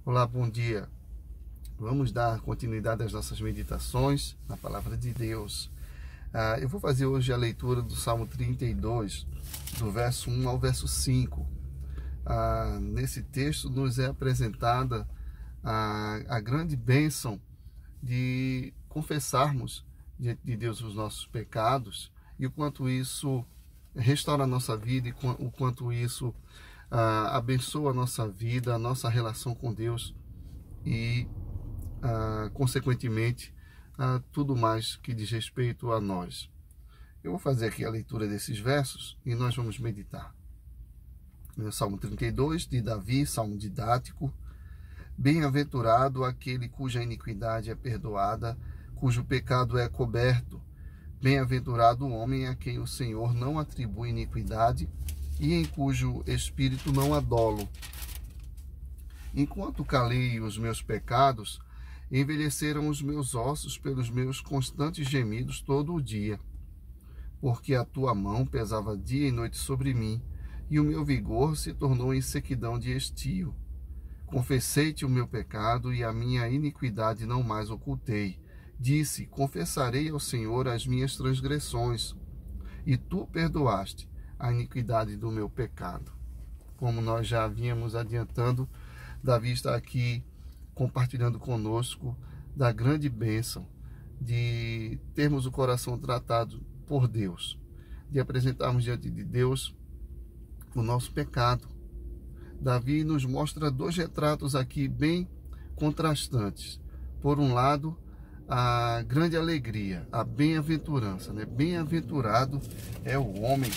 Olá, bom dia. Vamos dar continuidade às nossas meditações na Palavra de Deus. Eu vou fazer hoje a leitura do Salmo 32, do verso 1 ao verso 5. Nesse texto nos é apresentada a grande bênção de confessarmos diante de Deus os nossos pecados e o quanto isso restaura a nossa vida e o quanto isso abençoa a nossa vida, a nossa relação com Deus e, consequentemente, tudo mais que diz respeito a nós. Eu vou fazer aqui a leitura desses versos e nós vamos meditar. No Salmo 32, de Davi, salmo didático. Bem-aventurado aquele cuja iniquidade é perdoada, cujo pecado é coberto. Bem-aventurado o homem a quem o Senhor não atribui iniquidade e em cujo espírito não há dolo. Enquanto calei os meus pecados, envelheceram os meus ossos pelos meus constantes gemidos todo o dia. Porque a tua mão pesava dia e noite sobre mim, e o meu vigor se tornou em sequidão de estio. Confessei-te o meu pecado e a minha iniquidade não mais ocultei. Disse, confessarei ao Senhor as minhas transgressões, e tu perdoaste a iniquidade do meu pecado. Como nós já havíamos adiantando, Davi está aqui compartilhando conosco da grande bênção de termos o coração tratado por Deus, de apresentarmos diante de Deus o nosso pecado. Davi nos mostra dois retratos aqui bem contrastantes. Por um lado, a grande alegria, a bem-aventurança, né? Bem-aventurado é o homem,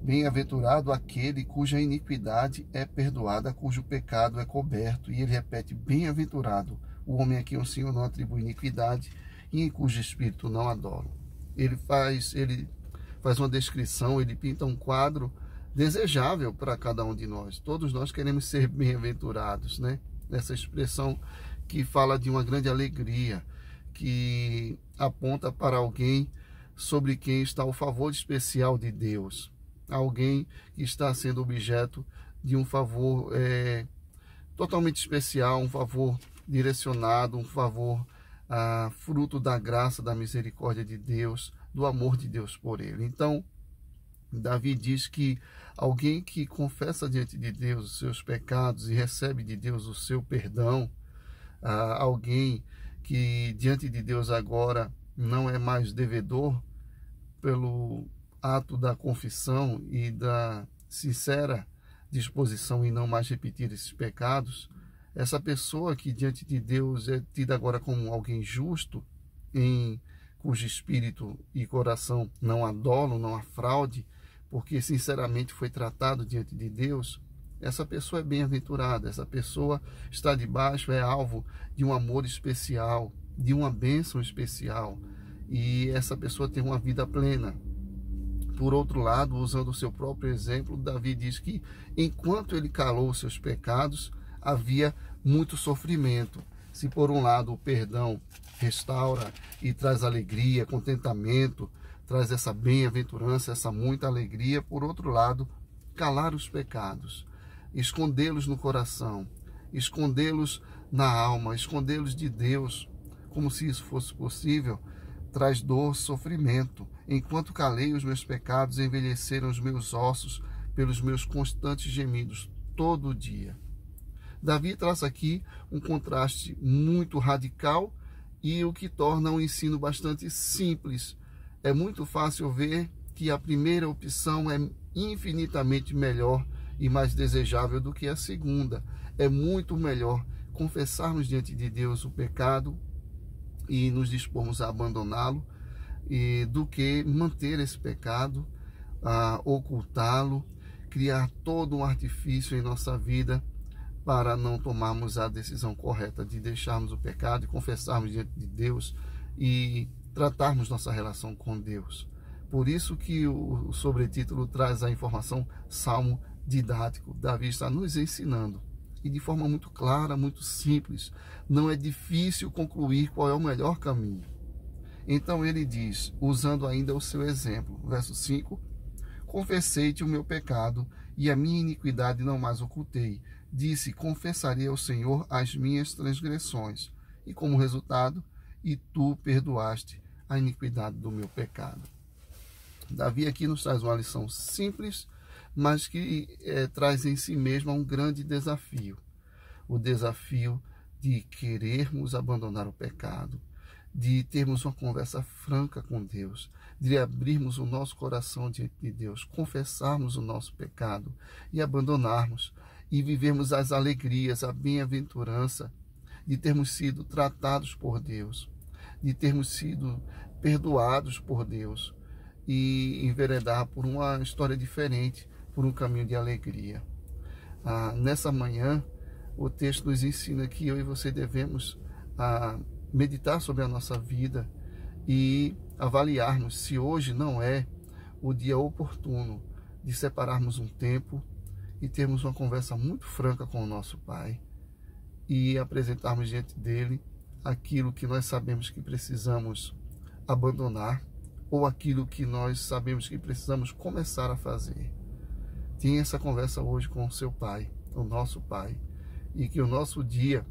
bem-aventurado aquele cuja iniquidade é perdoada, cujo pecado é coberto. E ele repete, bem-aventurado o homem a quem o Senhor não atribui iniquidade e em cujo espírito não há dolo. Ele faz uma descrição, ele pinta um quadro desejável para cada um de nós. Todos nós queremos ser bem-aventurados, né? Essa expressão que fala de uma grande alegria, que aponta para alguém sobre quem está o favor especial de Deus. Alguém que está sendo objeto de um favor totalmente especial, um favor direcionado, um favor fruto da graça, da misericórdia de Deus, do amor de Deus por ele. Então, Davi diz que alguém que confessa diante de Deus os seus pecados e recebe de Deus o seu perdão, alguém que diante de Deus agora não é mais devedor pelo ato da confissão e da sincera disposição em não mais repetir esses pecados, essa pessoa que diante de Deus é tida agora como alguém justo, em cujo espírito e coração não há dolo, não há fraude, porque sinceramente foi tratado diante de Deus, essa pessoa é bem-aventurada, essa pessoa está debaixo, é alvo de um amor especial, de uma bênção especial, e essa pessoa tem uma vida plena. Por outro lado, usando o seu próprio exemplo, Davi diz que enquanto ele calou os seus pecados, havia muito sofrimento. Se por um lado o perdão restaura e traz alegria, contentamento, traz essa bem-aventurança, essa muita alegria, por outro lado, calar os pecados, escondê-los no coração, escondê-los na alma, escondê-los de Deus, como se isso fosse possível, traz dor, sofrimento. Enquanto calei os meus pecados, envelheceram os meus ossos pelos meus constantes gemidos todo dia. Davi traz aqui um contraste muito radical e o que torna um ensino bastante simples. É muito fácil ver que a primeira opção é infinitamente melhor e mais desejável do que a segunda. É muito melhor confessarmos diante de Deus o pecado e nos dispormos a abandoná-lo, do que manter esse pecado, ocultá-lo, criar todo um artifício em nossa vida para não tomarmos a decisão correta de deixarmos o pecado e confessarmos diante de Deus e tratarmos nossa relação com Deus. Por isso que o sobretítulo traz a informação Salmo didático. Davi está nos ensinando, e de forma muito clara, muito simples. Não é difícil concluir qual é o melhor caminho. Então ele diz, usando ainda o seu exemplo, verso 5, confessei-te o meu pecado e a minha iniquidade não mais ocultei. disse: confessarei ao Senhor as minhas transgressões, e como resultado, e tu perdoaste a iniquidade do meu pecado. Davi aqui nos traz uma lição simples, mas que traz em si mesma um grande desafio. O desafio de querermos abandonar o pecado, de termos uma conversa franca com Deus, de abrirmos o nosso coração diante de Deus, confessarmos o nosso pecado e abandonarmos e vivermos as alegrias, a bem-aventurança de termos sido tratados por Deus, de termos sido perdoados por Deus e enveredar por uma história diferente, por um caminho de alegria. Nessa manhã, o texto nos ensina que eu e você devemos meditar sobre a nossa vida e avaliarmos se hoje não é o dia oportuno de separarmos um tempo e termos uma conversa muito franca com o nosso Pai e apresentarmos diante dele aquilo que nós sabemos que precisamos abandonar ou aquilo que nós sabemos que precisamos começar a fazer. Tenha essa conversa hoje com o seu Pai, o nosso Pai, e que o nosso dia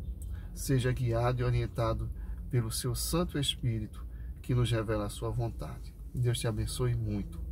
seja guiado e orientado pelo seu Santo Espírito, que nos revela a sua vontade. Deus te abençoe muito.